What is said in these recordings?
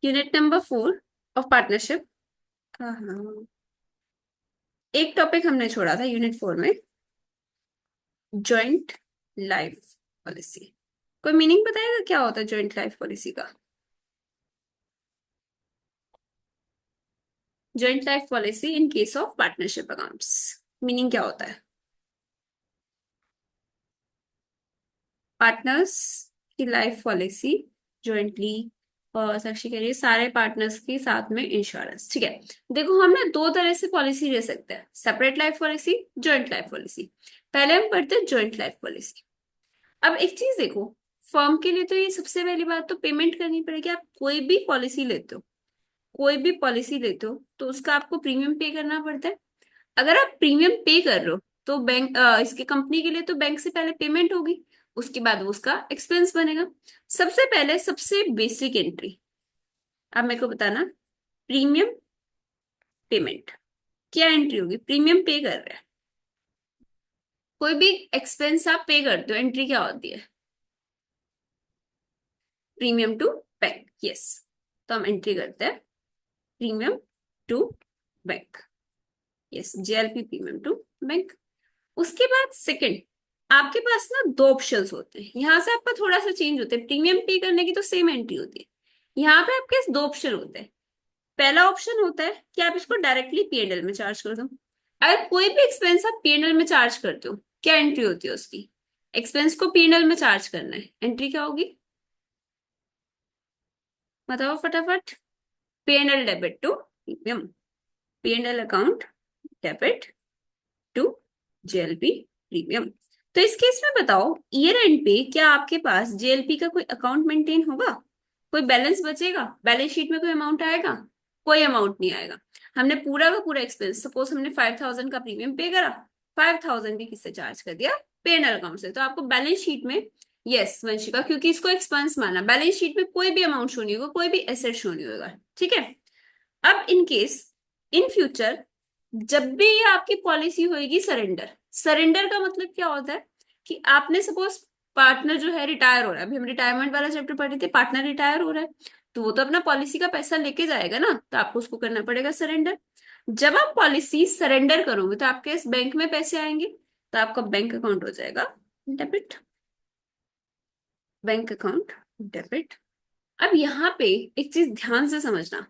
Unit number 4 of partnership. हाँ, एक topic हमने छोड़ा था यूनिट 4 में, जॉइंट लाइफ पॉलिसी। कोई मीनिंग बताएगा क्या होता है जॉइंट लाइफ पॉलिसी का? Joint life policy in case of partnership accounts, meaning क्या होता है? पार्टनर्स की लाइफ पॉलिसी जॉइंटली, और साक्षी कह रही है सारे पार्टनर्स के साथ में इंश्योरेंस। ठीक है, देखो हम ना दो तरह से पॉलिसी ले सकते हैं, separate life policy, joint life policy. पहले हम पढ़ते हैं जॉइंट लाइफ पॉलिसी। अब एक चीज देखो, फर्म के लिए तो ये सबसे पहली बात तो पेमेंट करनी पड़ेगी। आप कोई भी पॉलिसी लेते हो, कोई भी पॉलिसी लेते हो तो उसका आपको प्रीमियम पे करना पड़ता है। अगर आप प्रीमियम पे कर रहे हो तो बैंक इसके कंपनी के लिए तो बैंक से पहले पेमेंट होगी, उसके बाद वो उसका एक्सपेंस बनेगा। सबसे पहले सबसे बेसिक एंट्री आप मेरे को बताना, प्रीमियम पेमेंट। क्या एंट्री होगी? प्रीमियम पे कर रहे हैं, कोई भी एक्सपेंस आप पे करते हो, एंट्री क्या होती है? Premium to bank. यस, तो हम एंट्री करते हैं premium to bank. Yes, JLP premium to bank. उसके बाद सेकंड, आपके पास ना दो ऑप्शंस होते हैं, यहाँ से आपका थोड़ा सा चेंज होता है। प्रीमियम पे करने की तो सेम एंट्री होती है, यहाँ पे आपके पास दो ऑप्शन होते हैं। पहला ऑप्शन होता है कि आप इसको डायरेक्टली पीएनएल में चार्ज कर दो। अगर कोई भी एक्सपेंस आप पीएनएल में चार्ज करते हो, क्या एंट्री होती है उसकी? एक्सपेंस को पीएनएल में चार्ज करना है, एंट्री क्या होगी? बताओ फटाफट। PNL debit to premium, PNL account debit to JLP premium. तो इस केस में बताओ, ईयर एंड पे क्या आपके पास जेएलपी का कोई अकाउंट मेंटेन होगा? कोई बैलेंस बचेगा? बैलेंस शीट में कोई अमाउंट आएगा? कोई अमाउंट नहीं आएगा। हमने पूरा का पूरा एक्सपेंस, सपोज हमने 5,000 का प्रीमियम पे करा, 5,000 भी किससे चार्ज कर दिया? पेनल अकाउंट से। तो आपको बैलेंस शीट में, यस वंशिका, क्योंकि इसको एक्सपेंस माना, बैलेंस शीट में कोई भी अमाउंट शो नहीं होगा, कोई भी एसेट शो नहीं होगा। ठीक है। अब इन केस, इन फ्यूचर, जब भी ये आपकी पॉलिसी होगी सरेंडर, सरेंडर का मतलब क्या होता है कि आपने सपोज, पार्टनर जो है रिटायर हो रहा है, अभी हम रिटायरमेंट वाला चैप्टर पढ़े थे, पार्टनर रिटायर हो रहा है, तो वो तो अपना पॉलिसी का पैसा लेके जाएगा ना, तो आपको उसको करना पड़ेगा सरेंडर। जब आप पॉलिसी सरेंडर करोगे तो आपके इस बैंक में पैसे आएंगे, तो आपका बैंक अकाउंट हो जाएगा डेबिट, बैंक अकाउंट डेबिट। अब यहाँ पे एक चीज ध्यान से समझना,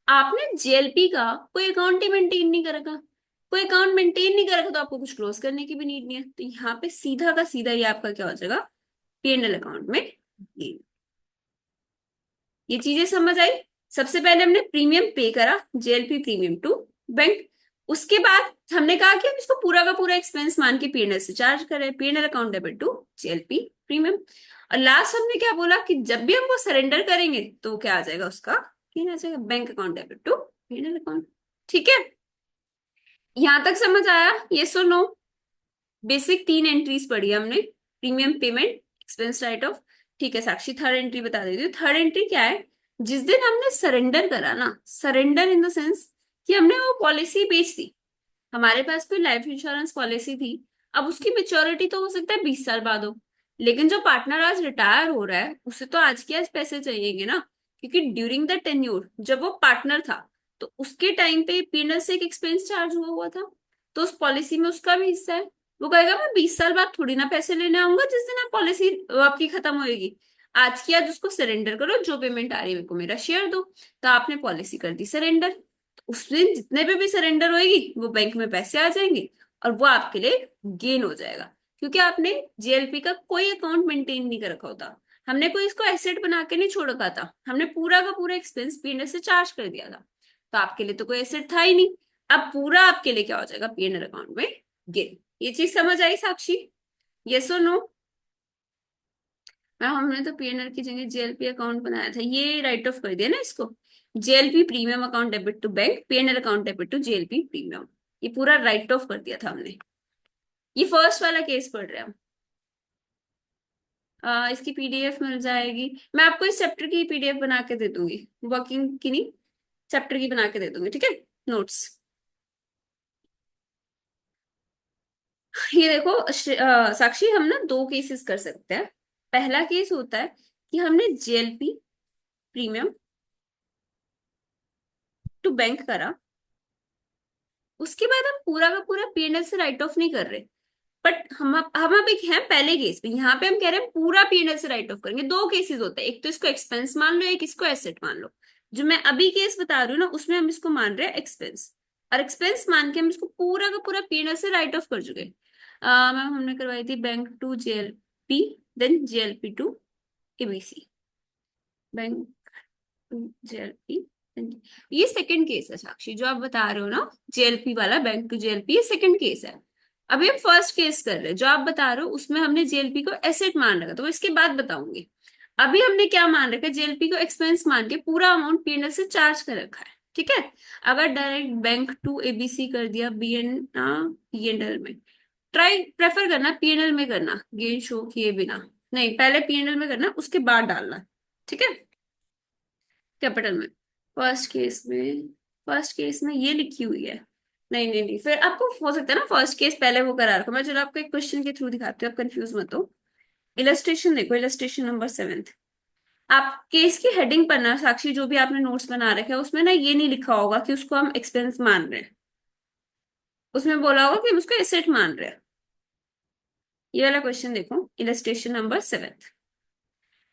आपने जेएलपी का कोई अकाउंट ही मेंटेन नहीं कर रखा, कोई अकाउंट मेंटेन नहीं कर रखा, तो आपको कुछ क्लोज करने की भी नीड नहीं है। तो यहाँ पे सीधा का सीधा ये आपका क्या हो जाएगा? पीएनएल अकाउंट में गेन। ये चीजें समझ आई? सबसे पहले हमने प्रीमियम पे करा, जेएलपी प्रीमियम टू बैंक। उसके बाद हमने कहा कि हम इसको पूरा का पूरा एक्सपेंस मान के पीएनएल से चार्ज करें, PNL account debit to JLP premium. और लास्ट हमने क्या बोला कि जब भी हम वो सरेंडर करेंगे तो क्या आ जाएगा उसका? गेन आ जाएगा, bank account debit to PNL account. ठीक है, यहां तक समझ आया? ये सो नो? बेसिक तीन एंट्रीज पढ़ी हमने, premium payment, expense write off. ठीक है साक्षी, थर्ड एंट्री बता देती हूँ। थर्ड एंट्री क्या है? जिस दिन हमने सरेंडर करा ना, सरेंडर इन द सेंस कि हमने वो पॉलिसी बेच दी, हमारे पास कोई लाइफ इंश्योरेंस पॉलिसी थी, अब उसकी मेच्योरिटी तो हो सकता है 20 साल बाद हो, लेकिन जो पार्टनर आज रिटायर हो रहा है उसे तो आज के आज पैसे चाहिएंगे ना, क्योंकि ड्यूरिंग द टेन्योर जब वो पार्टनर था तो उसके टाइम पे पीएनएल से एक एक्सपेंस चार्ज हुआ हुआ था, तो उस पॉलिसी में उसका भी हिस्सा है। वो कहेगा मैं 20 साल बाद थोड़ी ना पैसे लेने आऊंगा जिस दिन आप पॉलिसी आपकी खत्म होएगी, आज की आज उसको सरेंडर करो, जो पेमेंट आ रही है मेरे को मेरा शेयर दो। तो आपने पॉलिसी कर दी सरेंडर, उस दिन जितने पे भी सरेंडर होएगी वो बैंक में पैसे आ जाएंगे, और वो आपके लिए गेन हो जाएगा, क्योंकि आपने जेएलपी का कोई अकाउंट मेंटेन नहीं कर रखा होता, हमने कोई इसको एसेट बना के नहीं छोड़ रखा था, हमने पूरा का पूरा एक्सपेंस पीएनएल से चार्ज कर दिया था, तो आपके लिए तो कोई एसेट था ही नहीं। अब पूरा आपके लिए क्या हो जाएगा? पीएनएल अकाउंट में गेन। ये चीज समझ आई साक्षी? यस और नो? मैम हमने तो पीएनएल की जगह जेएलपी अकाउंट बनाया था, ये राइट ऑफ कर दिया ना इसको, JLP premium account debit to bank, PNL account debit to JLP premium, ये पूरा राइट ऑफ कर दिया था हमने। ये फर्स्ट वाला केस पढ़ रहे हैं हम। इसकी पीडीएफ मिल जाएगी, मैं आपको इस चैप्टर की पीडीएफ बना के दे दूंगी, वर्किंग की नहीं, चैप्टर की बना के दे दूंगी, ठीक है? नोट्स। ये देखो साक्षी, हम ना दो केसेस कर सकते हैं। पहला केस होता है कि हमने जेएलपी प्रीमियम टू बैंक करा, उसके बाद हम पूरा का पूरा पीएनएल से राइट ऑफ नहीं कर रहे। बट हम अब एक हैं पहले केस में, यहाँ पे हम कह रहे हैं पूरा पीएनएल से राइट ऑफ करेंगे। दो केसेस होते हैं, एक तो इसको एक्सपेंस मान लो, एक इसको एसेट मान लो। जो मैं अभी केस बता रही हूँ ना, उसमें हम इसको मान रहे हैं एक्सपेंस, और एक्सपेंस मान के हम इसको पूरा का पूरा पीएनएल से राइट ऑफ कर चुके। मैम हमने करवाई थी bank to JLP, then JLP to ABC, bank to JLP. ये सेकंड केस है साक्षी, जो आप बता रहे हो ना जेएलपी वाला, बैंक टू जेएलपी, ये सेकंड केस है। अभी हम फर्स्ट केस कर रहे हैं, जो आप बता रहे हो उसमें हमने जेएलपी को एसेट मान रखा, तो वो इसके बाद बताऊंगी। अभी हमने क्या मान रखा है, जेएलपी को एक्सपेंस मान के पूरा अमाउंट पीएनएल से चार्ज कर रखा है। ठीक है। अगर डायरेक्ट बैंक टू एबीसी कर दिया पीएनएल में, ट्राई प्रेफर करना पीएनएल में करना, गेन शो किए बिना नहीं, पहले पीएनएल में करना उसके बाद डालना। ठीक है, कैपिटल में। फर्स्ट केस में, फर्स्ट केस में ये लिखी हुई है। नहीं नहीं नहीं, फिर आपको हो सकता है ना फर्स्ट केस पहले वो करा रखो। मैं चलो आपको एक क्वेश्चन के थ्रू दिखाती हूँ, आप कंफ्यूज मत हो। इलस्ट्रेशन देखो, इलस्ट्रेशन नंबर 7। आप केस की हेडिंग पर ना साक्षी, जो भी आपने नोट्स बना रखे हैं उसमें ना ये नहीं लिखा होगा कि उसको हम एक्सपेंस मान रहे हैं, उसमें बोला होगा कि हम उसको एसेट मान रहे हैं। ये वाला क्वेश्चन देखो, illustration number 7।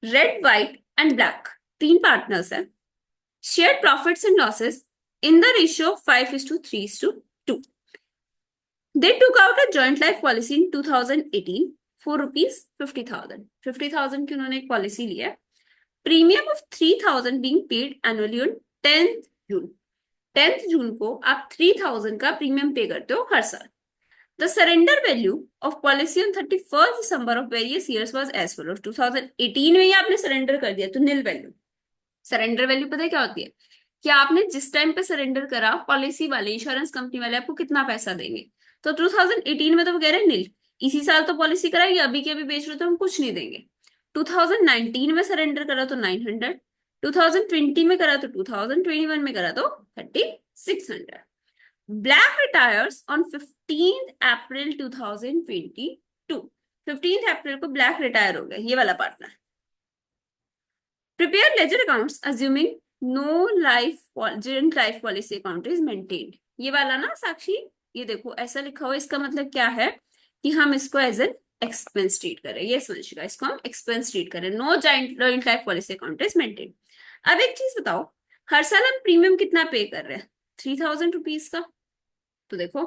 Red, white and black, तीन पार्टनर्स है, shared profits and losses in the ratio of 5:3:2. They took out a joint life policy in 2018 for rupees 50,000. 50,000 की उन्होंने एक पॉलिसी ली है। Premium of 3,000 being paid annually on 10th June. 10th जून को आप 3,000 का premium पे करते हो हर साल। The surrender value of policy on 31st December of various years was as follows. 2018 में ही आपने सरेंडर कर दिया तो नील वैल्यू। सरेंडर वैल्यू पता है क्या होती है, कि आपने जिस टाइम पे सरेंडर करा, पॉलिसी वाले, इंश्योरेंस कंपनी वाले आपको कितना पैसा देंगे। तो 2018 में तो वो कह रहे हैं नील, इसी साल तो पॉलिसी कराई, अभी के अभी बेच रहे हो तो हम कुछ नहीं देंगे। 2019 में सरेंडर करा तो 900, 2020 में करा तो 2000, 21 में करा तो 3600। ब्लैक रिटायर्स ऑन 15 अप्रैल 2022। 15 अप्रैल को ब्लैक रिटायर हो गया, ये वाला partner. Prepare ledger accounts assuming no life joint life policy account is maintained. ये वाला ना साक्षी, ये देखो ऐसा लिखा हुआ, इसका मतलब क्या है कि हम इसको एज एन एक्सपेंस ट्रीट करें। ये समझिएगा, इसको हम एक्सपेंस ट्रीट करें। No joint life policy account is maintain. अब एक चीज बताओ, हर साल हम प्रीमियम कितना पे कर रहे हैं, 3,000 रुपीज का। तो देखो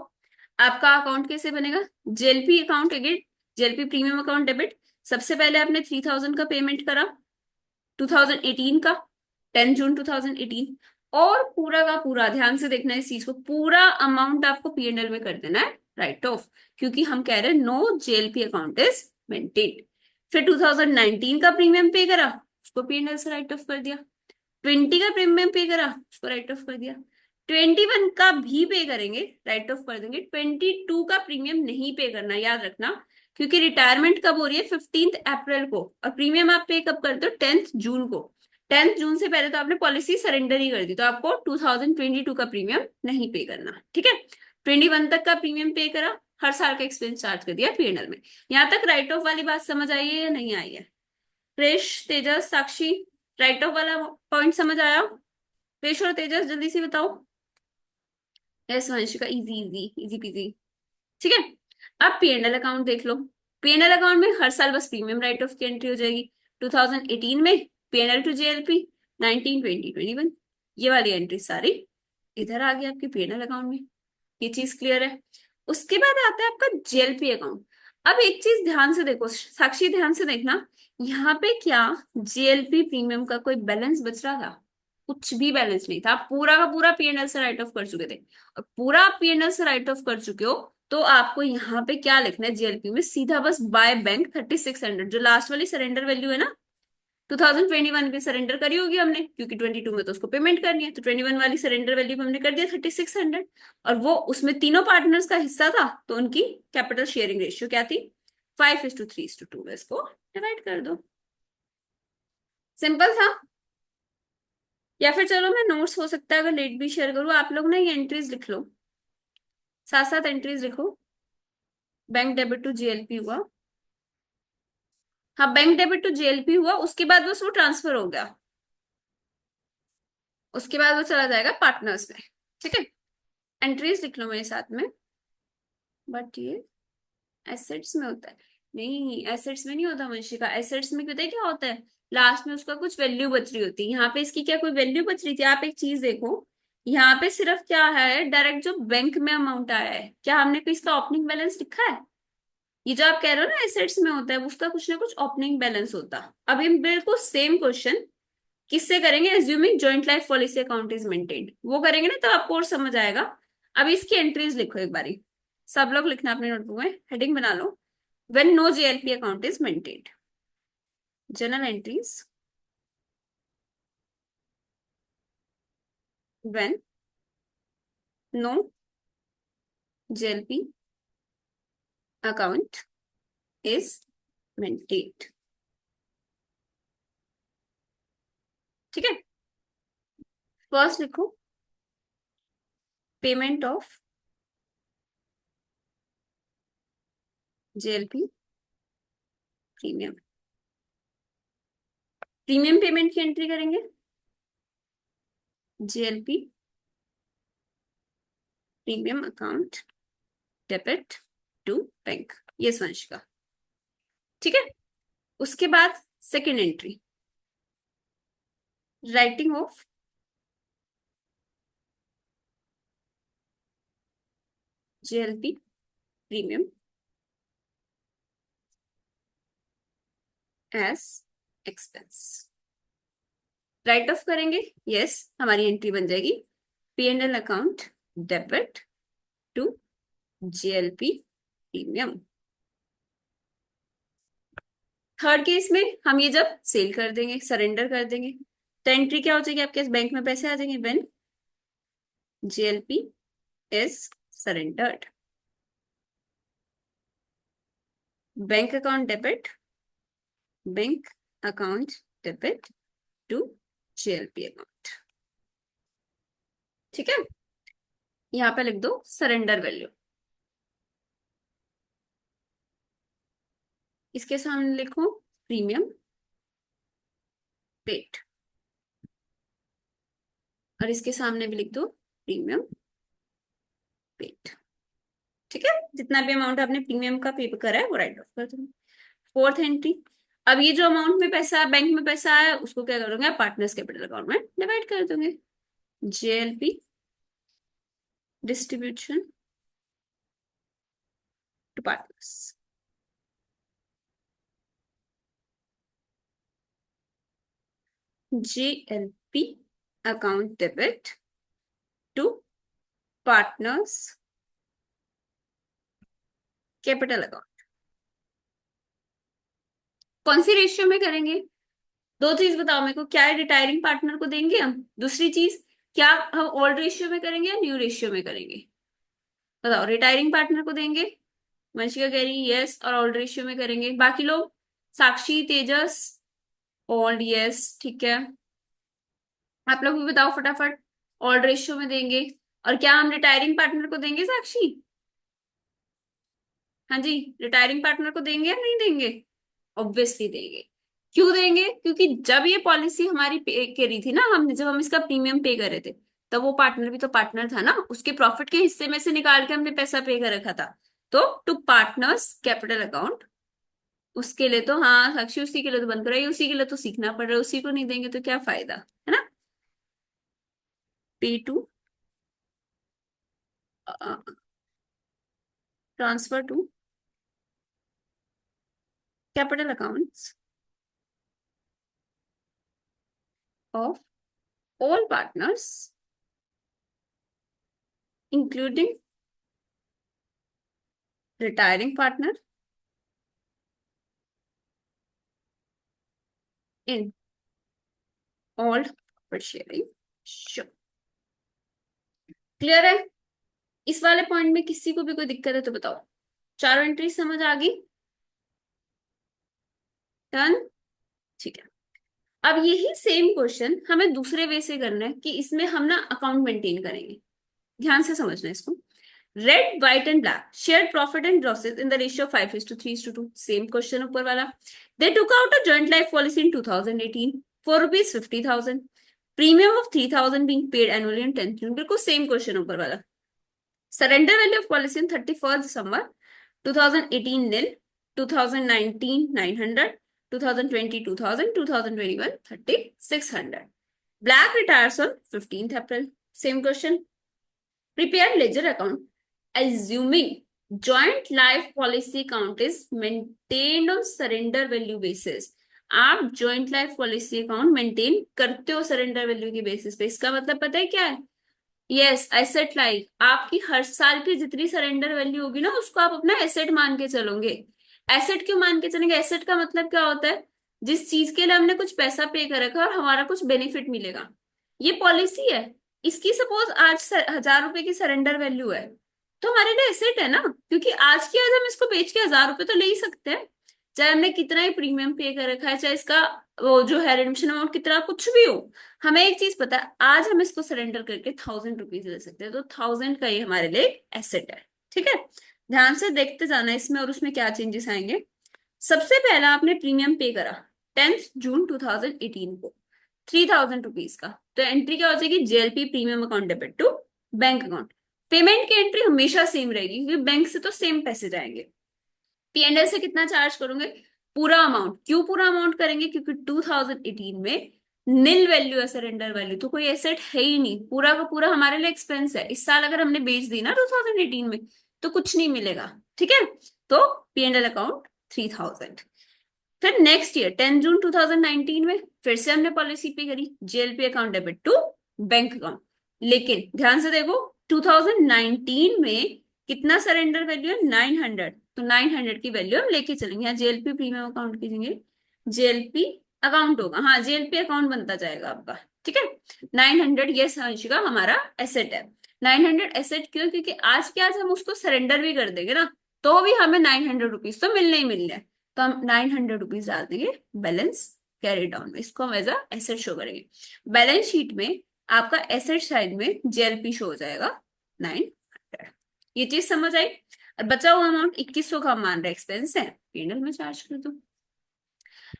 आपका अकाउंट कैसे बनेगा, JLP account again, JLP premium account debit. सबसे पहले आपने 3,000 का पेमेंट करा 2018 का, 10 जून 2018, और पूरा का पूरा ध्यान से देखना है इस चीज को, पूरा अमाउंट आपको पीएनएल में कर देना है राइट ऑफ, क्योंकि हम कह रहे हैं no JLP account is maintained. फिर 2019 का प्रीमियम पे करा, उसको पीएनएल से राइट ऑफ कर दिया। 20 का प्रीमियम पे करा, उसको राइट ऑफ कर दिया। 21 का भी पे करेंगे, राइट ऑफ कर देंगे। 22 का प्रीमियम नहीं पे करना, याद रखना, क्योंकि रिटायरमेंट कब हो रही है, 15 अप्रैल को, और प्रीमियम आप पे कब करते हो, 10th जून को। 10th जून से पहले तो आपने पॉलिसी सरेंडर ही कर दी, तो आपको 2022 का प्रीमियम नहीं पे करना। ठीक है, 21 तक का प्रीमियम पे करा, हर साल का एक्सपेंस चार्ज कर दिया पीएनएल में। यहां तक राइट ऑफ वाली बात समझ आई है या नहीं आई है? क्रिश, तेजस, साक्षी, राइट ऑफ वाला पॉइंट समझ आया? क्रिश और तेजस जल्दी से बताओ। Yes Vanshika, easy easy easy PG. ठीक है, अब पीएनएल अकाउंट देख लो। पीएनएल अकाउंट में हर साल बस प्रीमियम राइट ऑफ की एंट्री हो जाएगी। 2018 में पीएनएल टू जेएलपी, 19, 20, 21, ये वाली एंट्री सारी इधर आ गई आपके पीएनएल अकाउंट में। ये चीज क्लियर है? उसके बाद आता है आपका जेएलपी अकाउंट। अब एक चीज ध्यान से देखो साक्षी, ध्यान से देखना, यहाँ पे क्या जेएलपी प्रीमियम का कोई बैलेंस बच रहा था? कुछ भी बैलेंस नहीं था, पूरा का पूरा पीएनएल से राइट ऑफ कर चुके थे। और पूरा पीएनएल से राइट ऑफ कर चुके हो तो आपको यहाँ पे क्या लिखना है, जेएलपी में सीधा बस बाय बैंक 3600, जो लास्ट वाली सरेंडर वैल्यू है ना, 2021 में सरेंडर करी होगी हमने, क्योंकि 22 में तो उसको पेमेंट करनी है, तो 21 वाली सरेंडर वैल्यू हमने कर दिया 3600। और वो उसमें तीनों पार्टनर्स का हिस्सा था, तो उनकी कैपिटल शेयरिंग रेशियो क्या थी, 5:3:2। इसको डिवाइड कर दो, सिंपल था। या फिर चलो मैं नोट्स हो सकता है अगर लेट भी शेयर करूँ, आप लोग ना ये एंट्रीज लिख लो, साथ साथ एंट्रीज लिखो। बैंक डेबिट टू जेएलपी हुआ, हाँ बैंक डेबिट टू जेएलपी हुआ, उसके बाद बस वो ट्रांसफर हो गया। उसके बाद वो चला जाएगा पार्टनर्स में। ठीक है, एंट्रीज लिख लो मेरे साथ में। बट ये एसेट्स में होता है? नहीं, एसेट्स में नहीं होता वंशिका। एसेट्स में पता है क्या होता है, लास्ट में उसका कुछ वैल्यू बच रही होती है। यहाँ पे इसकी क्या कोई वैल्यू बच रही थी? आप एक चीज देखो, यहाँ पे सिर्फ क्या है, डायरेक्ट जो बैंक में अमाउंट आया है। क्या हमने कोई इसका ओपनिंग बैलेंस लिखा है? ये जो आप कह रहे हो ना एसेट्स में होता है, उसका कुछ ना कुछ ओपनिंग बैलेंस होता। अब हम बिल्कुल सेम क्वेश्चन किससे करेंगे? Assuming joint life policy account is maintained, वो करेंगे ना, तो आपको और समझ आएगा। अब इसकी एंट्रीज लिखो एक बारी, सब लोग लिखना अपने नोटबुक में, हेडिंग बना लो। When no JLP account is maintained, general entries. When no JLP account is maintained. ठीक है, फर्स्ट लिखो payment of JLP premium. Premium payment की एंट्री करेंगे, JLP premium account debit to bank, ये वंश का। ठीक है, उसके बाद second entry, writing off JLP premium as expense. Write off करेंगे, यस, हमारी एंट्री बन जाएगी P&L account debit to JLP premium. Third case में हम ये जब सेल कर देंगे, सरेंडर कर देंगे, तो एंट्री क्या हो जाएगी आपके बैंक में पैसे आ जाएंगे, when JLP is surrendered. Bank account debit, bank account debit to JLP account. ठीक है, यहाँ पे लिख दो सरेंडर वैल्यू, इसके सामने लिखो प्रीमियम पेड, और इसके सामने भी लिख दो प्रीमियम पेड। ठीक है, जितना भी अमाउंट आपने प्रीमियम का पे करा है वो राइट ऑफ कर दो। फोर्थ एंट्री, अब ये जो अमाउंट में पैसा बैंक में पैसा आया, उसको क्या करोगे, पार्टनर्स कैपिटल अकाउंट में डिवाइड कर दोगे। JLP distribution to partners. JLP account debit to partners capital account. कौन सी रेशियो में करेंगे? दो चीज बताओ मेरे को, क्या रिटायरिंग पार्टनर को देंगे हम? दूसरी चीज, क्या हम ओल्ड रेशियो में करेंगे या न्यू रेशियो में करेंगे? बताओ, रिटायरिंग पार्टनर को देंगे, वंशिका कह रही यस, और ओल्ड रेशियो में करेंगे। बाकी लोग, साक्षी, तेजस, ओल्ड, यस, ठीक है। आप लोग भी बताओ फटाफट, ओल्ड रेशियो में देंगे। और क्या हम रिटायरिंग पार्टनर को देंगे साक्षी? हाँ जी, रिटायरिंग पार्टनर को देंगे या नहीं देंगे? ऑब्वियसली देंगे। क्यों देंगे? क्योंकि जब ये पॉलिसी हमारी पे करी थी ना, हमने जब हम इसका प्रीमियम पे कर रहे थे, तब वो पार्टनर भी तो पार्टनर था ना, उसके प्रॉफिट के हिस्से में से निकाल के हमने पैसा पे कर रखा था। तो टू पार्टनर्स कैपिटल अकाउंट, उसके लिए तो हाँ साक्षी, उसी के लिए तो बंद कराई, उसी के लिए तो सीखना पड़ रहा है, उसी को नहीं देंगे तो क्या फायदा, है ना। P2 transfer to capital accounts of all partners including retiring partner in all profit sharing। Sure। Clear है? इस वाले पॉइंट में किसी को भी कोई दिक्कत है तो बताओ। चारों एंट्री समझ आ गई? डन। ठीक है, अब यही सेम क्वेश्चन हमें दूसरे वे से करना है, कि इसमें हम ना अकाउंट मेंटेन करेंगे। ध्यान से समझना है इसको। Red, white and black share profit and losses in the ratio 5:3:2। Same question ऊपर वाला। They took out a joint life policy in 2018 for rupees 50,000। Premium of 3,000 being paid annually in 10th June, बिल्कुल same question ऊपर वाला। Surrender value of policy in 31st December 2018 nil, 2019 900, 2020 2000, 2021 3600. Black retires on 15th April. Same question. Prepare ledger account assuming joint life policy account is maintained on surrender value basis. आप joint life policy account maintain करते हो surrender value की basis पे। इसका मतलब पता है क्या है? यस, एसेट लाइक आपकी हर साल की जितनी सरेंडर वैल्यू होगी ना, उसको आप अपना एसेट मान के चलोगे। एसेट क्यों मान के चलेंगे? एसेट का मतलब क्या होता है? जिस चीज के लिए हमने कुछ पैसा पे कर रखा है और हमारा कुछ बेनिफिट मिलेगा। ये पॉलिसी है, इसकी सपोज आज 1,000 रुपए की सरेंडर वैल्यू है, तो हमारे लिए एसेट है ना, क्योंकि आज की आज हम इसको बेच के 1,000 रुपए तो ले ही सकते हैं। चाहे हमने कितना ही प्रीमियम पे कर रखा है, चाहे इसका वो जो है रिडम्पशन अमाउंट कितना कुछ भी हो, हमें एक चीज पता है, आज हम इसको सरेंडर करके 1,000 रुपीज ले सकते हैं, तो 1,000 का ये हमारे लिए एसेट है। ठीक है, ध्यान से देखते जाना इसमें और उसमें क्या चेंजेस आएंगे। सबसे पहला आपने प्रीमियम पे करा 10th जून 2018 को 3,000 रुपीज का, तो एंट्री क्या हो जाएगी? JLP premium account debit to bank account. Payment की एंट्री हमेशा सेम रहेगी क्योंकि बैंक से तो सेम पैसे जाएंगे। पीएनएल से कितना चार्ज करोगे? पूरा अमाउंट। क्यों पूरा अमाउंट करेंगे? क्योंकि 2018 में निल वैल्यू है सरेंडर वैल्यू, तो कोई एसेट है ही नहीं, पूरा का पूरा हमारे लिए एक्सपेंस है। इस साल अगर हमने बेच दी ना 2018 में, तो कुछ नहीं मिलेगा। ठीक है, तो पीएनएल अकाउंट 3,000। फिर नेक्स्ट ईयर 10 जून 2019 में फिर से हमने पॉलिसी पे करी JLP account debit to bank account. लेकिन ध्यान से देखो 2019 में कितना सरेंडर वैल्यू है? 900, तो 900 की वैल्यू हम लेके चलेंगे। यहाँ जेएलपी प्रीमियम अकाउंट की जगह जेएलपी अकाउंट होगा। हाँ, जेएलपी अकाउंट बनता जाएगा आपका। ठीक है, 900 ये समझिएगा हमारा एसेट है। 900 एसेट क्यों? क्योंकि आज के आज हम उसको सरेंडर भी कर देंगे ना, तो भी हमें 900 रुपीज तो मिलने ही मिलने हैं। तो हम 900 रुपीज डाल देंगे बैलेंस कैरी डाउन में, इसको हम एज अ एसेट शो करेंगे। बैलेंस शीट में आपका एसेट साइड में जेएलपी शो हो जाएगा 900। ये चीज समझ आई? और बचा हुआ अमाउंट 2,100 का मान रहे एक्सपेंस है, पीएनएल में चार्ज कर दो।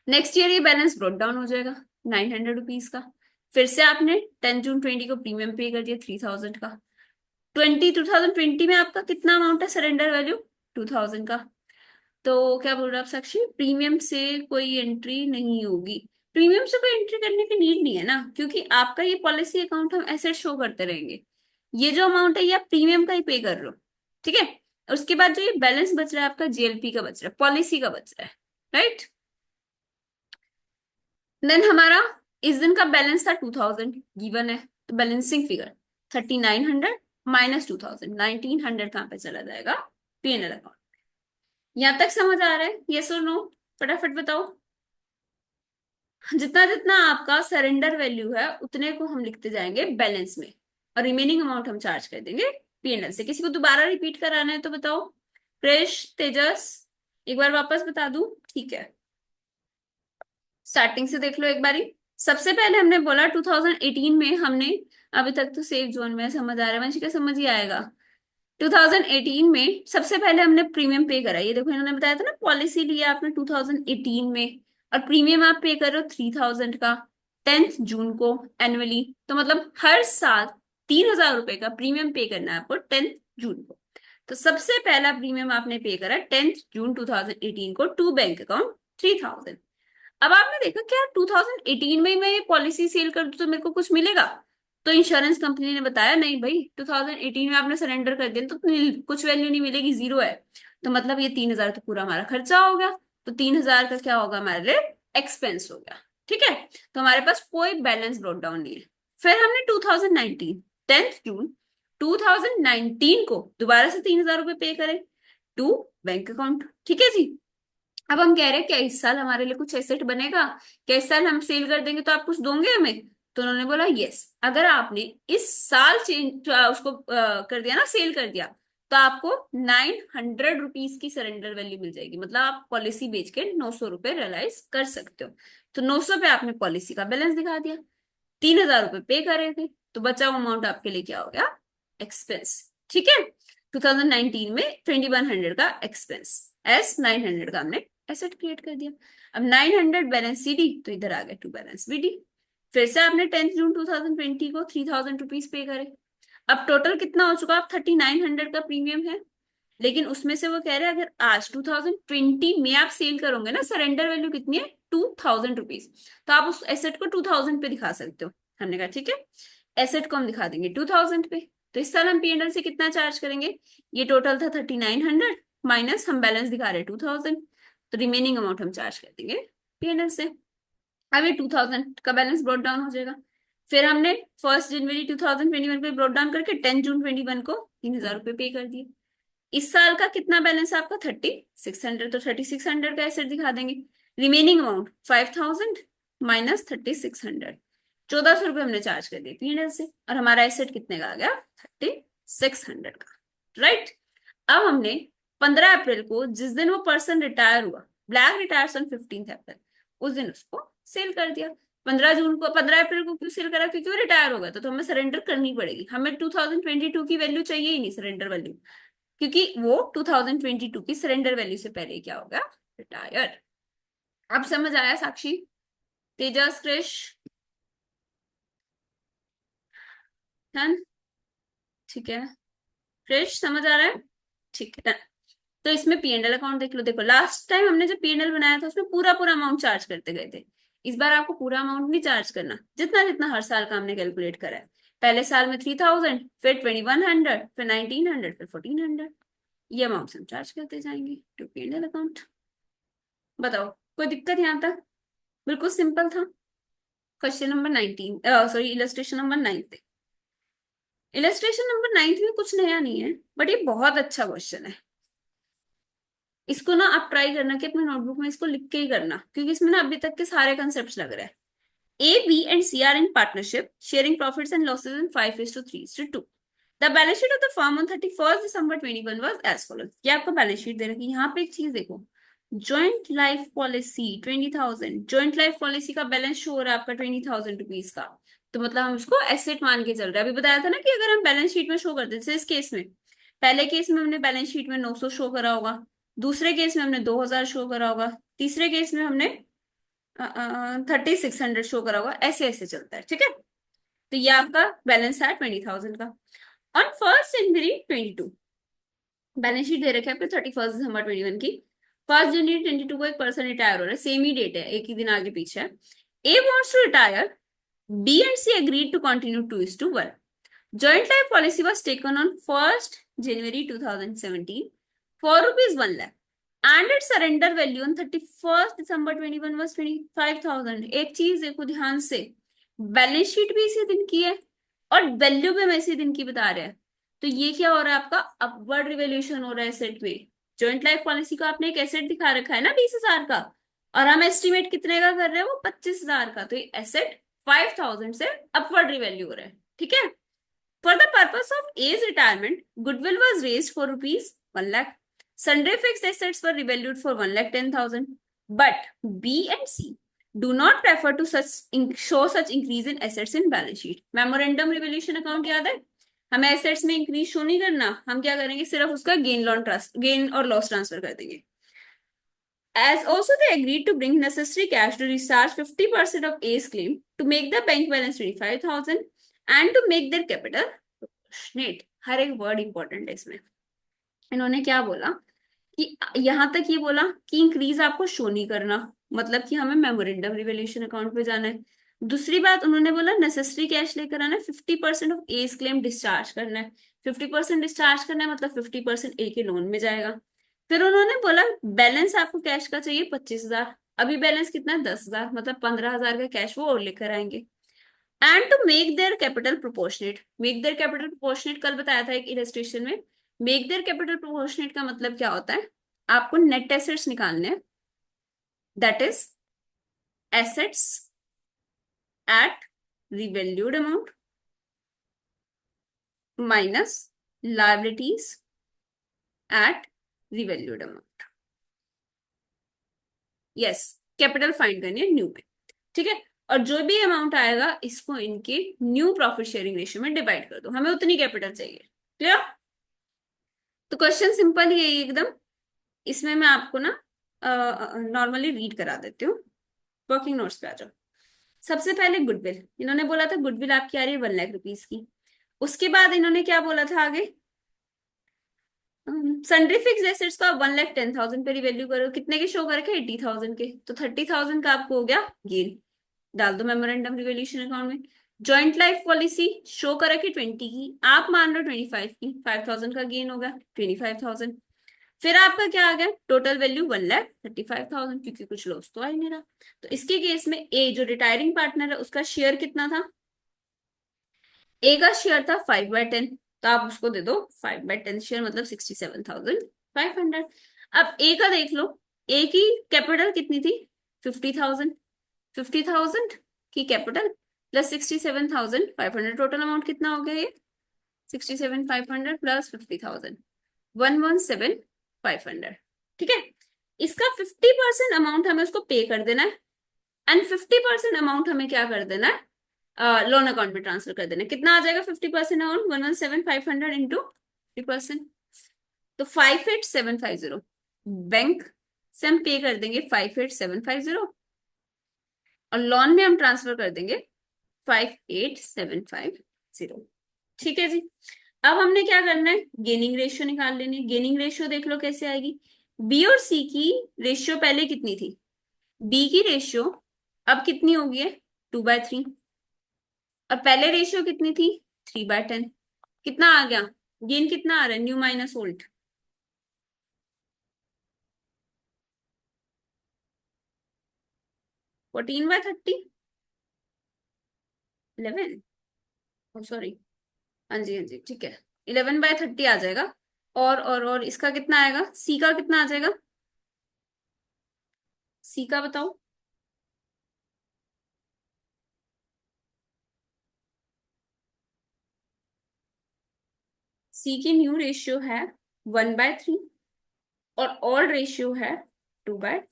नेक्स्ट ईयर ये बैलेंस ब्रॉट डाउन हो जाएगा 900 रुपीज का। फिर से आपने 10 जून 20 को प्रीमियम पे कर दिया 3,000 का। 2020 में आपका कितना अमाउंट है सरेंडर वैल्यू? 2,000 का। तो क्या बोल रहे हैं आप साक्षी? प्रीमियम से कोई एंट्री नहीं होगी। प्रीमियम से कोई एंट्री करने की नीड नहीं है ना, क्योंकि आपका ये पॉलिसी अकाउंट हम एसेट शो करते रहेंगे। ये जो अमाउंट है ये आप प्रीमियम का ही पे कर रहे हो। ठीक है, उसके बाद जो ये बैलेंस बच रहा है आपका जेएलपी का बच रहा है, पॉलिसी का बच रहा है। राइट, देन हमारा इस दिन का बैलेंस था 2,000 गिवन है, तो बैलेंसिंग फिगर 3,900 माइनस 2,000, 1,900 कहाँ पे चला जाएगा? PNL account. यहां तक समझ आ रहा है? यस और नो? फटाफट बताओ। जितना जितना आपका सरेंडर वैल्यू है उतने को हम लिखते जाएंगे बैलेंस में, और रिमेनिंग अमाउंट हम चार्ज कर देंगे पीएनएल से। किसी को दोबारा रिपीट कराना है तो बताओ। क्रिश, तेजस, एक बार वापस बता दूं? ठीक है, स्टार्टिंग से देख लो एक बारी। सबसे पहले हमने बोला 2018 में हमने, अभी तक तो सेफ जोन में समझ आ रहा है, वंशिका समझ ही आएगा। 2018 में सबसे पहले हमने प्रीमियम पे करा। ये देखो इन्होंने बताया था ना, पॉलिसी लिया आपने 2018 में और प्रीमियम आप पे कर रहे हो 3,000 का 10th जून को एनुअली। तो मतलब हर साल 3,000 रुपए का प्रीमियम पे करना है आपको 10th जून को। तो सबसे पहला प्रीमियम आपने पे करा 10th जून 2018 को टू बैंक अकाउंट 3,000। अब आपने देखा क्या 2018 में ही मैं ये पॉलिसी सेल कर दूं तो मेरे को कुछ मिलेगा? तो इंश्योरेंस कंपनी ने बताया नहीं भाई, 2018 में आपने सरेंडर कर दिया तो कुछ वैल्यू नहीं मिलेगी, जीरो है। तो मतलब ये 3,000 तो पूरा हमारा खर्चा हो गया, तो 3,000 का क्या होगा हमारे लिए? एक्सपेंस हो गया। ठीक है, तो हमारे पास कोई बैलेंस ब्रॉट डाउन नहीं है। फिर हमने 2019 10th जून 2019 को दोबारा से 3,000 रुपए पे करें टू बैंक अकाउंट। ठीक है जी, अब हम कह रहे हैं क्या इस साल हमारे लिए कुछ एसेट बनेगा? क्या इस साल हम सेल कर देंगे तो आप कुछ दोगे हमें? तो उन्होंने बोला यस, अगर आपने इस साल चेंज उसको कर दिया ना, सेल कर दिया, तो आपको 900 रुपीज की सरेंडर वैल्यू मिल जाएगी। मतलब आप पॉलिसी बेच के 900 रुपए रियलाइज कर सकते हो। तो 900 पे आपने पॉलिसी का बैलेंस दिखा दिया, 3,000 रुपए पे कर रहे थे, तो बचा हुआ अमाउंट आपके लिए क्या हो गया? एक्सपेंस। ठीक है, 2019 में 2,100 का एक्सपेंस एस 900 का हमने एसेट क्रिएट कर दिया। अब 900 बैलेंस सीडी, तो इधर आ गया टू बैलेंस बीडी। फिर से आपने 10 जून 2020 को 3000 रुपीज पे करे। अब टोटल कितना हो चुका, आप 3900 का प्रीमियम है। लेकिन उसमें से वो कह रहे हैं अगर आज 2020 में आप सेल करोगे ना, सरेंडर वैल्यू कितनी है, 2000 रुपीज, तो आप उस एसेट को 2000 पे दिखा सकते हो। हमने कहा ठीक है, एसेट को हम दिखा देंगे 2000 पे। तो इस साल हम पीएनएल से कितना चार्ज करेंगे, ये टोटल था 3900 माइनस हम बैलेंस दिखा रहे हैं 2000, तो रिमेनिंग अमाउंट हम चार्ज कर देंगे पीएनएल से। अब ये 2000 का बैलेंस ब्रॉट डाउन हो जाएगा। फिर हमने 1 जनवरी 2021 पे ब्रॉट डाउन करके 10 जून 2021 को 3000 रुपये पे कर दिए। इस साल का कितना बैलेंस है आपका, 3600, तो 3600 का एसेट दिखा देंगे। रिमेनिंग अमाउंट 5000 माइनस 3600, 1400 रुपये हमने चार्ज कर दिए पीएनएल से, और हमारा एसेट कितने का आ गया, 3600 का। राइट। अब हमने 15 अप्रैल को, जिस दिन वो पर्सन रिटायर हुआ, ब्लैक रिटायर्स ऑन 15 अप्रैल, उस दिन उसको सेल कर दिया। 15 जून को, 15 अप्रैल को क्यों सेल करा, क्योंकि वो रिटायर हो गया था, तो हमें सरेंडर करनी पड़ेगी। हमें 2022 की वैल्यू चाहिए ही नहीं, सरेंडर वैल्यू, क्योंकि वो 2022 की सरेंडर वैल्यू से पहले क्या होगा, रिटायर। अब समझ आया साक्षी, तेजस, क्रिश, है, ठीक है, क्रिश समझ आ रहा है, ठीक है। तो इसमें पीएनएल अकाउंट देख लो। देखो लास्ट टाइम हमने जब पीएनएल बनाया था उसमें पूरा पूरा अमाउंट चार्ज करते गए थे। इस बार आपको पूरा अमाउंट नहीं चार्ज करना, जितना जितना हर साल का हमने कैलकुलेट करा है। पहले साल में 3000, फिर 2100, फिर 1900, फिर 1400, ये अमाउंट हम चार्ज करते जाएंगे टू पीएनएल अकाउंट। बताओ कोई दिक्कत यहाँ तक, बिल्कुल सिंपल था। Question number 19, sorry illustration number 9। Illustration number 9 में कुछ नया नहीं है, बट ये बहुत अच्छा क्वेश्चन है। इसको ना आप ट्राई करना कि अपने नोटबुक में इसको लिख के ही करना, क्योंकि इसमें ना अभी तक के सारे कंसेप्ट लग रहे हैं। A, B and C are in partnership, sharing profits and losses in 5:3:2. The balance sheet of the firm on 31st December 2021 was as follows. ये आपको बैलेंस शीट दे रखी है। यहाँ पे एक चीज देखो, joint life policy 20,000, joint life policy का बैलेंस शो हो रहा है आपका 20,000 रुपीज का। तो मतलब हम इसको एसेट मान के चल रहे हैं। अभी बताया था ना कि अगर हम बैलेंस शीट में शो करते, जैसे इस केस में, पहले केस में हमने बैलेंस शीट में 900 शो करा होगा, दूसरे केस में हमने 2000 शो करा होगा, तीसरे केस में हमने 3600 शो करा होगा, ऐसे ऐसे चलता है, ठीक है। तो ये आपका बैलेंस है 20,000 का। ऑन 1 जनवरी 2022, बैलेंस शीट दे रखे हैं 31 दिसंबर 2021 की। 1 जनवरी 2022 को एक पर्सन रिटायर हो रहा है, सेम ही डेट है, एक ही दिन आगे पीछे है। A wants to retire, B and C agreed to continue 2:1। Joint life policy was taken on 1st January 2017 for rupees 1 lakh, and its surrender value on 31st December 21 was 25,000। एक चीज देखो ध्यान से, बैलेंस शीट भी इसी दिन की है और वैल्यू भी हम इसी दिन की बता रहे हैं। तो ये क्या हो रहा है, आपका अपवर्ड रिवैल्यूएशन हो रहा है एसेट में। जॉइंट लाइफ पॉलिसी को आपने एक एसेट दिखा रखा है ना 20,000 का, और हम एस्टिमेट कितने का कर रहे हैं, वो 25,000 का। तो ये एसेट 5,000 से अपवर्ड रिवैल्यू हो रहा है, ठीक है। For the purpose of A's retirement, goodwill was raised for rupees 1 lakh. Sundry fixed assets were revalued for 1,10,000. But B and C do not prefer to show such increase in assets in balance sheet. Memorandum revaluation account याद है, हमें assets में increase show नहीं करना, हम क्या करेंगे, सिर्फ उसका गेन और लॉस ट्रांसफर कर देंगे। As also they agreed to bring necessary cash to recharge 50% of A's claim, to make the bank balance 25,000 and to make their capital proportionate। हर एक वर्ड इंपॉर्टेंट है इसमें। इन्होंने क्या बोला कि यहां तक ये बोला कि इंक्रीज आपको शो नहीं करना, मतलब कि हमें मेमोरेंडम रिवैल्यूएशन अकाउंट पे जाना है। दूसरी बात उन्होंने बोला नेसेसरी कैश लेकर आना है, 50% ऑफ एज क्लेम डिस्चार्ज करना है। 50% डिस्चार्ज करना है मतलब 50% ए के लोन में जाएगा। फिर उन्होंने बोला बैलेंस आपको कैश का चाहिए 25,000, अभी बैलेंस कितना है 10,000, मतलब 15,000 का कैश वो और लेकर आएंगे। And to make their capital proportionate, make their capital proportionate कल बताया था एक इलस्ट्रेशन में। मेक देयर कैपिटल प्रोपोर्शनेट का मतलब क्या होता है, आपको नेट एसेट्स निकालने हैं, that is assets at revalued amount minus liabilities at revalued amount. Yes, capital find करनी है न्यू में, ठीक है। और जो भी अमाउंट आएगा इसको इनके न्यू प्रॉफिट शेयरिंग रेशियो में डिवाइड कर दो, हमें उतनी कैपिटल चाहिए। क्लियर। तो क्वेश्चन सिंपल ही है एकदम। इसमें मैं आपको ना नॉर्मली रीड करा देती हूँ, वर्किंग नोट्स पे आ जाओ। सबसे पहले गुडविल, इन्होंने बोला था गुडविल आपकी आ रही है 1 लाख रुपीज की। उसके बाद इन्होंने क्या बोला था आगे, सन्ड्री फिक्स एसेट्स को आप 1,10,000 पर वैल्यू करो, कितने के शो करके 80,000 के, तो 30,000 का आपको हो गया गेन, डाल दो मेमोरेंडम रिवोल्यूशन अकाउंट में। जॉइंट लाइफ पॉलिसी शो कर रखी 20 की, आप मान लो 25 की, 5,000 का गेन होगा, 25,000। फिर आपका क्या आ गया, टोटल वैल्यू 1,35,000, क्योंकि कुछ लॉस तो आ ही नहीं रहा। तो इसके केस में ए जो रिटायरिंग पार्टनर है उसका शेयर कितना था, ए का शेयर था 5/10, तो आप उसको दे दो 5/10 शेयर, मतलब 67,500। अब ए का देख लो, ए की कैपिटल कितनी थी, 50,000, 50,000 की कैपिटल प्लस 67,500, टोटल अमाउंट कितना हो गया ये, 67,500 प्लस 50,000, 117,500। ठीक है, इसका 50% अमाउंट हमें उसको पे कर देना है, एंड 50% अमाउंट हमें क्या कर देना है, लोन अकाउंट में ट्रांसफर कर देना है। कितना आ जाएगा 50% अमाउंट, 117,500 इंटू 50%, तो 58,750। बैंक से हम पे कर देंगे 58,750, और लोन में हम ट्रांसफर कर देंगे 58,750। ठीक है जी। अब हमने क्या करना है, गेनिंग रेशियो निकाल लेनी है। गेनिंग रेशियो देख लो कैसे आएगी, बी और सी की रेशियो पहले कितनी थी, बी की रेशियो अब कितनी हो गई है, 2/3, और पहले रेशियो कितनी थी, 3/10। कितना आ गया, गेन कितना आ रहा है, न्यू माइनस ओल्ड, 14/30, 11, सॉरी, हाँ जी हाँ जी ठीक है, 11/30 आ जाएगा। और इसका कितना आएगा, सी का कितना आ जाएगा, सी का बताओ। सी की न्यू रेशियो है 1/3, और ओल्ड रेशियो है 2/10,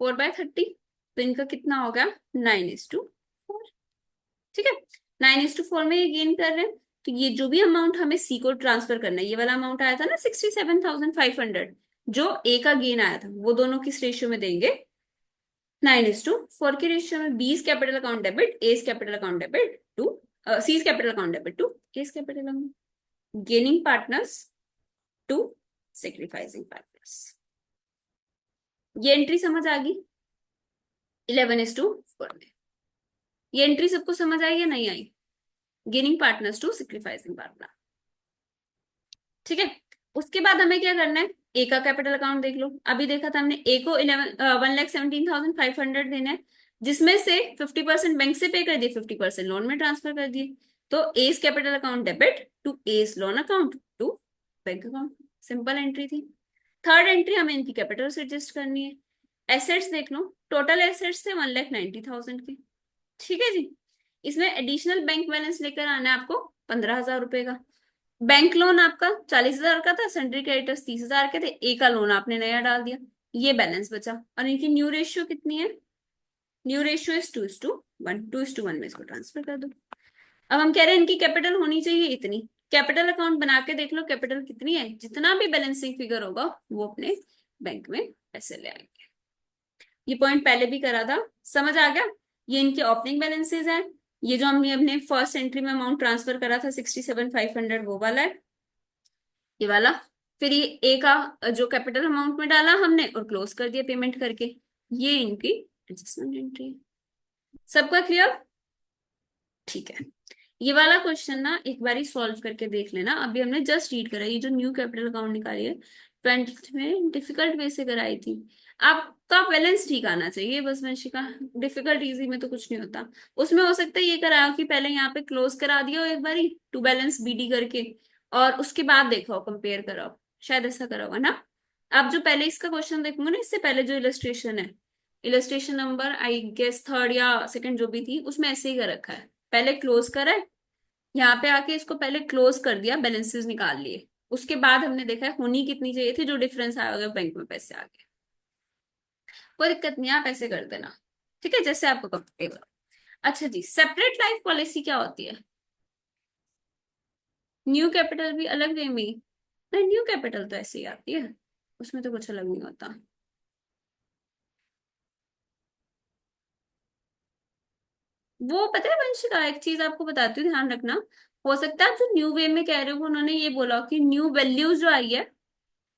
4/30, तो इनका कितना होगा, 9:4। ठीक है, 9:4 में ये गेन कर रहे हैं। तो ये जो भी अमाउंट हमें सी को ट्रांसफर करना है, ये वाला अमाउंट आया था ना 67,500, जो ए का गेन आया था, वो दोनों किस रेशियो में देंगे, 9:4 के रेशियो में। B capital account debit, S capital account debit to, C capital account debit to S capital account, gaining partners to sacrificing partners. ये एंट्री समझ आ गई, 11:4 में। ये एंट्री सबको समझ आई या नहीं आई, gaining partners to sacrificing partner. ठीक है, उसके बाद हमें क्या करना है, ए का कैपिटल अकाउंट देख लो। अभी देखा था हमने, ए को 1,17,500 देना है, जिसमें से 50% बैंक से पे कर दिए, 50% लोन में ट्रांसफर कर दिए। तो S capital account debit to S loan account to bank account, simple entry थी। थर्ड एंट्री हमें इनकी कैपिटल से एडजस्ट करनी है। एसेट्स देख लो, टोटल एसेट्स थे 1,90,000 के। ठीक है जी, इसमें एडिशनल बैंक बैलेंस लेकर आना है आपको 15,000 रुपए का। बैंक लोन आपका 40,000 का था, सन्ड्री क्रेडिटर्स 30,000 के थे, ए का लोन आपने नया डाल दिया, ये बैलेंस बचा। और इनकी न्यू रेशियो कितनी है, न्यू रेशियो इज 2:1, 2:1 में इसको ट्रांसफर कर दो। अब हम कह रहे हैं इनकी कैपिटल होनी चाहिए इतनी, कैपिटल अकाउंट बना के देख लो कैपिटल कितनी है, जितना भी बैलेंसिंग फिगर होगा वो अपने बैंक में पैसे ले आएंगे। ये पॉइंट पहले भी करा था, समझ आ गया। ये इनके ओपनिंग बैलेंसेज है, ये जो हमने अपने फर्स्ट एंट्री में अमाउंट ट्रांसफर करा था 67,500, वो वाला है, ये वाला। फिर ये ए का जो कैपिटल अमाउंट में डाला हमने और क्लोज कर दिया पेमेंट करके, ये इनकी एडजस्टमेंट एंट्री है। सबका क्लियर, ठीक है। ये वाला क्वेश्चन ना एक बार सॉल्व करके देख लेना, अभी हमने जस्ट रीड करा, ये जो न्यू कैपिटल अकाउंट निकाली है 20th में डिफिकल्ट वे से कराई थी। आपका बैलेंस ठीक आना चाहिए बस, वंशिका, डिफिकल्ट इजी में तो कुछ नहीं होता। उसमें हो सकता है ये कराओ कि पहले यहाँ पे क्लोज करा दिया हो एक बारी टू बैलेंस बीडी करके, और उसके बाद देखो कंपेयर कराओ, शायद ऐसा करा होगा ना। आप जो पहले इसका क्वेश्चन देखोगे ना, इससे पहले जो इलस्ट्रेशन है, illustration number I guess third या सेकंड जो भी थी, उसमें ऐसे ही कर रखा है, पहले क्लोज करा है, यहाँ पे आके इसको पहले क्लोज कर दिया, बैलेंसेस निकाल लिए, उसके बाद हमने देखा है होनी कितनी चाहिए थी, जो डिफरेंस आया होगा बैंक में पैसे आ गए। कोई दिक्कत नहीं, आप ऐसे कर देना, ठीक है, जैसे आपको कंफर्टेबल। अच्छा जी, सेपरेट लाइफ पॉलिसी क्या होती है, न्यू कैपिटल भी अलग वे में, नहीं न्यू कैपिटल तो ऐसे ही आती है, उसमें तो कुछ अलग नहीं होता। वो पता है वंशिका, एक चीज आपको बताती हूँ, ध्यान रखना। हो सकता है आप जो न्यू वे में कह रहे हो, उन्होंने ये बोला कि न्यू वैल्यूज जो आई है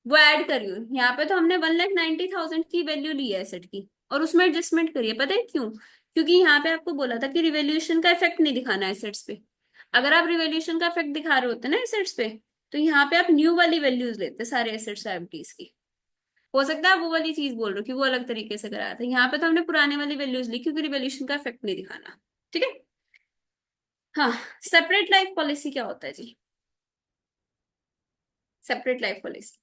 वो ऐड करियो। यहाँ पे तो हमने 1,90,000 की वैल्यू ली है एसेट की, और उसमें एडजस्टमेंट करिए। पता है क्यों? क्योंकि यहाँ पे आपको बोला था कि रिवैल्यूएशन का इफेक्ट नहीं दिखाना है एसेट्स पे। अगर आप रिवैल्यूएशन का इफेक्ट दिखा रहे होते ना एसेट्स पे, तो यहाँ पे आप न्यू वाली वैल्यूज लेते सारे एसेट्स लायबिलिटीज की। हो सकता है आप वो वाली चीज बोल रहे हो कि वो अलग तरीके से कराया था। यहाँ पे तो हमने पुराने वाली वैल्यूज ली क्योंकि रिवैल्यूएशन का इफेक्ट नहीं दिखाना। ठीक है। हाँ। सेपरेट लाइफ पॉलिसी क्या होता है जी? सेपरेट लाइफ पॉलिसी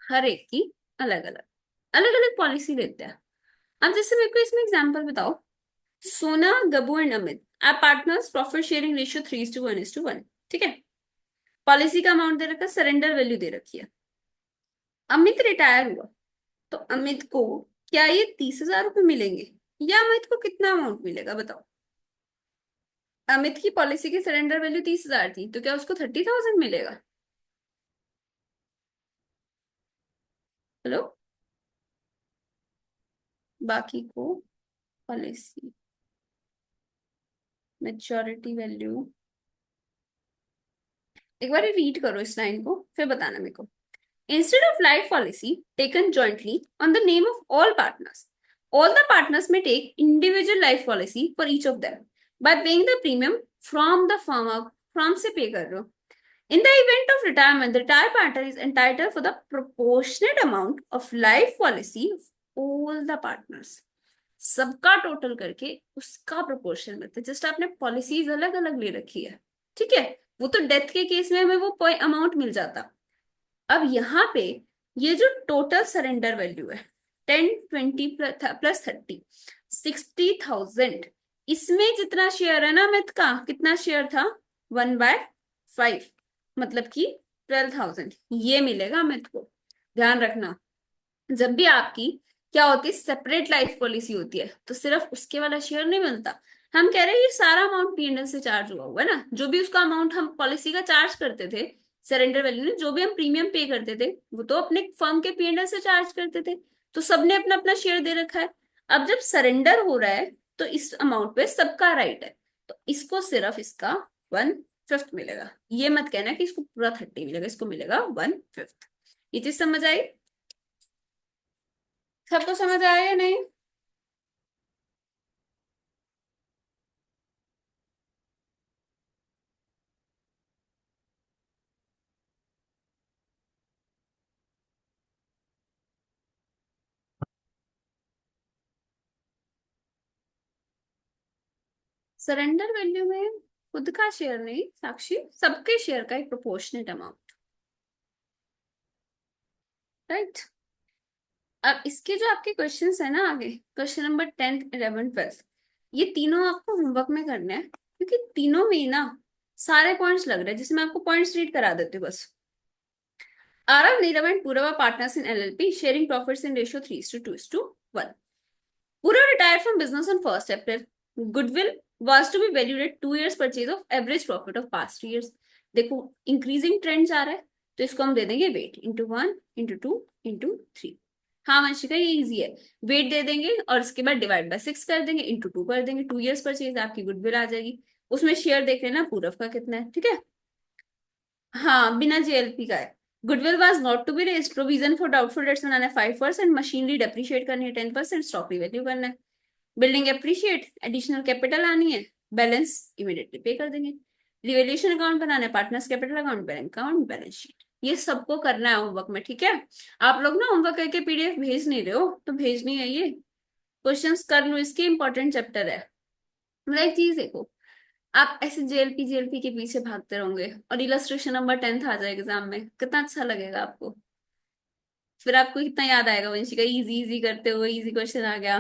हर एक की अलग अलग अलग अलग पॉलिसी लेते हैं। अब जैसे मेरे को इसमें एग्जांपल बताओ। Sona, Gabu and Amit are partners, profit sharing ratio 3:1:1। ठीक है। पॉलिसी का अमाउंट दे रखा है, सरेंडर वैल्यू दे रखी है। अमित रिटायर हुआ, तो अमित को क्या ये 30,000 रुपये मिलेंगे, या अमित को कितना अमाउंट मिलेगा बताओ? अमित की पॉलिसी की सरेंडर वैल्यू 30,000 थी, तो क्या उसको 30,000 मिलेगा? हेलो। बाकी को पॉलिसी मेच्योरिटी वैल्यू, एक बार रीड करो इस लाइन को, फिर बताना मेरे को। Instead of life policy taken jointly on the name of all the partners may take individual life policy for each of them by paying the premium from the from से पे कर रहे हो। In the event of retirement, the retired partner is entitled for the proportionate amount of life policy of all the partners। सबका total करके उसका proportion मिलता है। जस्ट आपने पॉलिसीज अलग अलग ले रखी है। ठीक है। वो तो डेथ के केस में हमें वो अमाउंट मिल जाता। अब यहाँ पे ये जो टोटल सरेंडर वैल्यू है, 10, 20 प्लस 30, 60,000, इसमें जितना शेयर है ना अमित का, कितना शेयर था? 1/5, मतलब कि 12,000 ये मिलेगा अमित को। ध्यान रखना, जब भी आपकी क्या होती है, सेपरेट लाइफ पॉलिसी होती है, तो सिर्फ उसके वाला शेयर नहीं मिलता। हम कह रहे हैं ये सारा अमाउंट पीएनएल से चार्ज हुआ हुआ है ना, जो भी उसका अमाउंट हम पॉलिसी का चार्ज करते थे, सरेंडर वैल्यू ने जो भी हम प्रीमियम पे करते थे, वो तो अपने फर्म के पीएनएल से चार्ज करते थे। तो सबने अपना अपना शेयर दे रखा है। अब जब सरेंडर हो रहा है, तो इस अमाउंट पे सबका राइट है, तो इसको सिर्फ इसका 1/5 मिलेगा। ये मत कहना कि इसको पूरा 30 मिलेगा, इसको मिलेगा 1/5। ये चीज समझ आई? सबको समझ आया या नहीं? सरेंडर वैल्यू में खुद का शेयर नहीं साक्षी, सबके शेयर का एक प्रोपोर्शनेट अमाउंट। राइट। अब इसके जो आपके क्वेश्चंस है ना आगे, क्वेश्चन नंबर 10, 11, 12, ये तीनों आपको होमवर्क में करने हैं, क्योंकि तीनों में ना सारे पॉइंट्स लग रहे हैं, जिसमें आपको पॉइंट्स रीड करा देती हूँ बस। Aarav, Neerav and Purav are partners in LLP sharing profits in ratio 3:2:1। Pura retired from business on 1st April. Goodwill was to be valued at 2 years purchase of average profit of past years। देखो increasing trend जा रहा है, तो इसको हम दे देंगे wait, ×1, ×2, ×3। हाँ वंशिका, ये इजी है। वेट दे देंगे और इसके बाद डिवाइड बाय 6 कर देंगे, ×2 कर देंगे। 2 years परचेज, आपकी गुडविल आ जाएगी। उसमें शेयर देख लेना पूरव का कितना है। ठीक है। हाँ बिना जेएलपी का है। Goodwill was not to be raised, provision for doubtful debts बनाना है 5%, मशीनरी डेप्रिशिएट करनी है 10%, स्टॉक रिवैल्यू करना है, बिल्डिंग एप्रिशिएट, एडिशनल कैपिटल आनी है, बैलेंस इमीडिएटली पे कर देंगे, रिवैल्यूएशन अकाउंट बनाना है, partners capital account, bank account, balance sheet. ये सबको करना है होमवर्क में। ठीक है। आप लोग ना होमवर्क करके पीडीएफ भेज नहीं रहे हो, तो भेजनी है ये। क्वेश्चंस कर लो, इसके इंपॉर्टेंट चैप्टर है। मतलब एक चीज देखो, आप ऐसे जेएलपी जेएलपी के पीछे भागते रहोगे और इलस्ट्रेशन नंबर 10th आ जाए एग्जाम में, कितना अच्छा लगेगा आपको। फिर आपको कितना याद आएगा वंशिका, इजी इजी करते हुए इजी क्वेश्चन आ गया,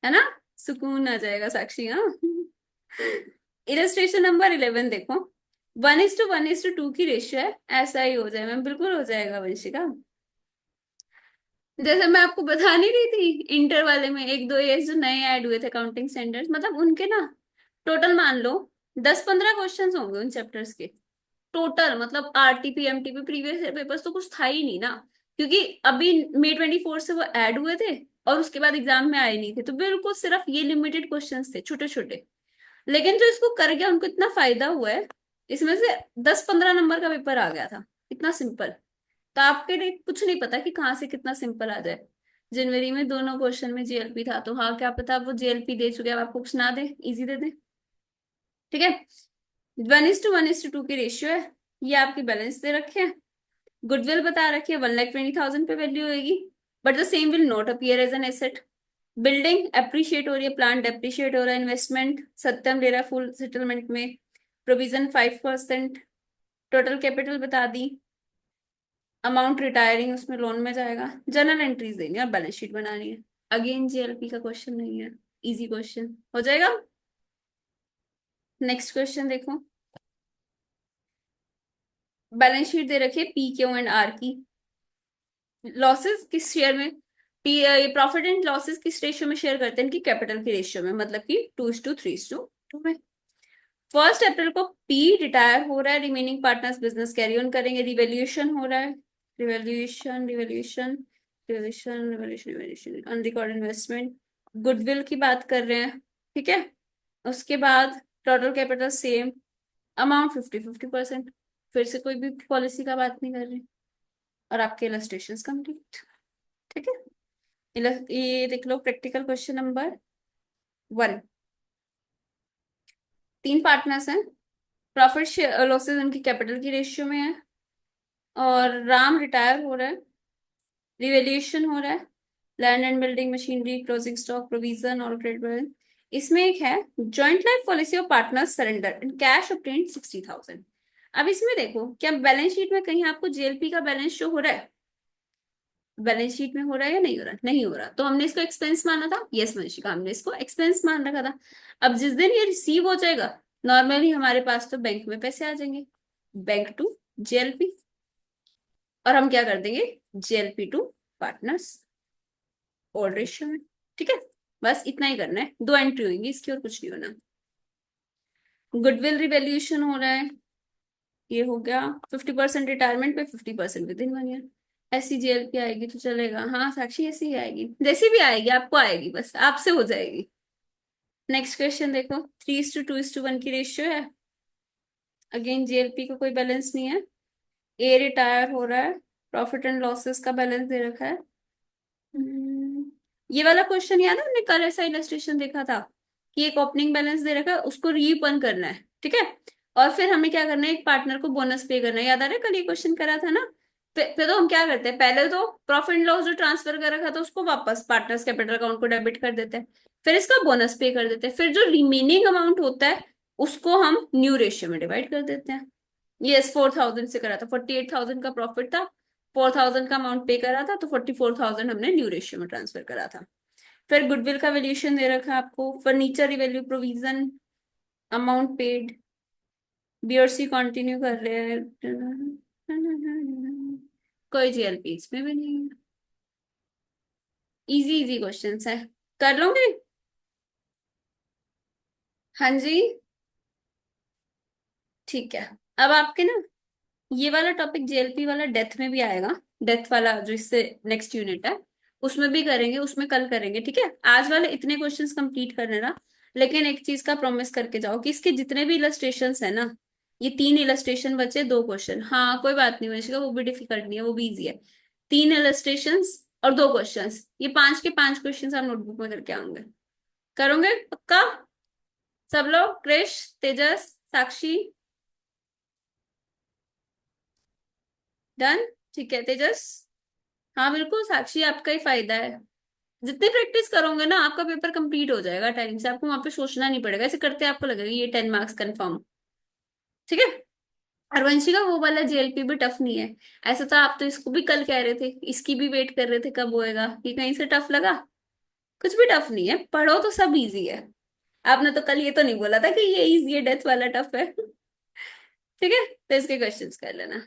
है ना? सुकून आ जाएगा साक्षी। हाँ। इलस्ट्रेशन नंबर 11 देखो, 1:1:2 की रेशियो है, ऐसा ही हो जाए मैम, बिल्कुल हो जाएगा वंशिका। जैसे मैं आपको बता नहीं रही थी, इंटर वाले में एक दो ये जो नए ऐड हुए थे अकाउंटिंग स्टैंडर्ड्स, मतलब उनके ना टोटल मान लो 10-15 क्वेश्चंस होंगे उन चैप्टर्स के। टोटल मतलब आरटीपी एमटीपी प्रीवियस पेपर्स तो कुछ था ही नहीं ना, क्योंकि अभी May 24 से वो ऐड हुए थे और उसके बाद एग्जाम में आए नहीं थे, तो बिल्कुल सिर्फ ये लिमिटेड क्वेश्चंस थे छोटे छोटे। लेकिन जो इसको कर गया उनको इतना फायदा हुआ है, इसमें से 10-15 नंबर का पेपर आ गया था, इतना सिंपल। तो आपके लिए कुछ नहीं पता कि कहाँ से कितना सिंपल आ जाए। जनवरी में दोनों क्वेश्चन में जेएलपी था, तो हाँ क्या पता आप वो जेएलपी दे चुके हैं, अब आपको कुछ ना दे, इजी दे दे। ठीक है, 1:1:2 की रेशियो है, ये आपकी बैलेंस दे रखे हैं। गुडविल बता रखी है 1,20,000 पे वैल्यू होगी, but the same will not appear as an asset. Building appreciate हो रही है, प्लांट डेप्रिशिएट हो रहा है, इन्वेस्टमेंट सत्यम ले रहा है फुल सेटलमेंट में, प्रोविजन 5%, टोटल कैपिटल बता दी, अमाउंट रिटायरिंग उसमें लोन में जाएगा, जर्नल एंट्रीज देनी है और बैलेंस शीट बनानी है। अगेन जेएलपी का क्वेश्चन नहीं है, इजी क्वेश्चन हो जाएगा। नेक्स्ट क्वेश्चन देखो, बैलेंस शीट दे रखी है पी क्यू एंड आर की। लॉसेस किस शेयर में, पी प्रॉफिट एंड लॉसेस किस रेशियो में शेयर करते हैं, इनकी कैपिटल की रेशियो में, मतलब कि 2:3:2 में। 1 अप्रैल को पी रिटायर हो रहा है, remaining partners business carry on करेंगे, रिवैल्यूएशन हो रहा है, revaluation revaluation revaluation revaluation revaluation unrecord investment, goodwill की बात कर रहे हैं। ठीक है, उसके बाद टोटल कैपिटल सेम, अमाउंट 50-50%, फिर से कोई भी पॉलिसी का बात नहीं कर रही, और आपके इलस्ट्रेशन कंप्लीट। ठीक है, ये देख लो प्रैक्टिकल क्वेश्चन नंबर 1। 3 पार्टनर्स हैं, प्रॉफिट लॉसेस उनकी कैपिटल की रेशियो में है, और राम रिटायर हो रहा है, रिवेल्यूशन हो रहा है, land and building machinery closing stock provision और क्रेडिट। इसमें एक है joint life policy of partners surrender and cash obtained 60,000। अब इसमें देखो क्या बैलेंस शीट में कहीं आपको जेएलपी का बैलेंस शो हो रहा है, बैलेंस शीट में हो रहा है या नहीं हो रहा, नहीं हो रहा, तो हमने इसको एक्सपेंस माना था, यस वंशिका हमने इसको एक्सपेंस मान रखा था। अब जिस दिन ये रिसीव हो जाएगा, नॉर्मली हमारे पास तो बैंक में पैसे आ जाएंगे, बैंक टू जेएलपी, और हम क्या कर देंगे, JLP to partners old ratio में। ठीक है, बस इतना ही करना है, 2 एंट्री होंगी इसकी और कुछ नहीं होना। गुडविल रिवैल्यूएशन हो रहा है, ये हो गया 50% रिटायरमेंट पे, 50% विद इन 1 ईयर। ऐसी जेएलपी आएगी तो चलेगा, हाँ साक्षी ऐसी ही आएगी, जैसी भी आएगी आपको आएगी, बस आपसे हो जाएगी। नेक्स्ट क्वेश्चन देखो, 3:2:1 की रेशियो है, अगेन जेएलपी का कोई बैलेंस नहीं है, ए रिटायर हो रहा है, प्रॉफिट एंड लॉसेस का बैलेंस दे रखा है। ये वाला क्वेश्चन याद है, हमने कल ऐसा इलस्ट्रेशन देखा था कि एक ओपनिंग बैलेंस दे रखा है, उसको रीओपन करना है। ठीक है, और फिर हमें क्या करना है, एक पार्टनर को बोनस पे करना है, याद आ रहा है कल ये क्वेश्चन करा था ना। फिर तो हम क्या करते हैं, पहले तो प्रॉफिट एंड लॉस जो ट्रांसफर कर रखा था उसको वापस पार्टनर्स कैपिटल अकाउंट को डेबिट कर देते हैं, फिर इसका बोनस पे कर देते हैं, फिर जो रिमेनिंग अमाउंट होता है उसको हम न्यू रेशियो में डिवाइड कर देते हैं। यस 4,000 से करा था, 48,000 का प्रॉफिट था, 4,000 का अमाउंट पे करा था, तो 44,000 हमने न्यू रेशियो में ट्रांसफर करा था। फिर गुडविल का वैल्यूएशन दे रखा है आपको, furniture revalue provision, amount paid, BOC continue कर रहे हैं, कोई जीएलपी इसमें भी नहीं है। इजी इजी क्वेश्चंस है, कर लोगे। हाँ जी, ठीक है। अब आपके ना ये वाला टॉपिक जेएलपी वाला डेथ में भी आएगा, डेथ वाला जो इससे नेक्स्ट यूनिट है उसमें भी करेंगे, उसमें कल करेंगे। ठीक है, आज वाले इतने क्वेश्चंस कंप्लीट कर लेना, लेकिन एक चीज का प्रॉमिस करके जाओ कि इसके जितने भी इलस्ट्रेशंस है ना, ये 3 इलस्ट्रेशन बचे, 2 क्वेश्चन, हाँ कोई बात नहीं वंशिका, वो भी डिफिकल्ट नहीं है, वो भी इजी है। 3 इलस्ट्रेशंस और 2 क्वेश्चंस, ये 5 के 5 क्वेश्चंस आप नोटबुक में करके आओगे, करोगे पक्का सब लोग, क्रिश, तेजस, साक्षी, डन। ठीक है तेजस, हाँ बिल्कुल साक्षी, आपका ही फायदा है, जितनी प्रैक्टिस करोगे ना आपका पेपर कंप्लीट हो जाएगा टाइम से, आपको वहां पे सोचना नहीं पड़ेगा, ऐसे करते आपको लगेगा ये 10 मार्क्स कंफर्म। ठीक है, और वंशिका वो वाला जेएलपी भी टफ नहीं है, ऐसा तो आप तो इसको भी कल कह रहे थे, इसकी भी वेट कर रहे थे कब होएगा, कि कहीं से टफ लगा, कुछ भी टफ नहीं है, पढ़ो तो सब इजी है। आपने तो कल ये तो नहीं बोला था कि ये इजी है डेथ वाला टफ है। ठीक है, तो इसके क्वेश्चंस कर लेना।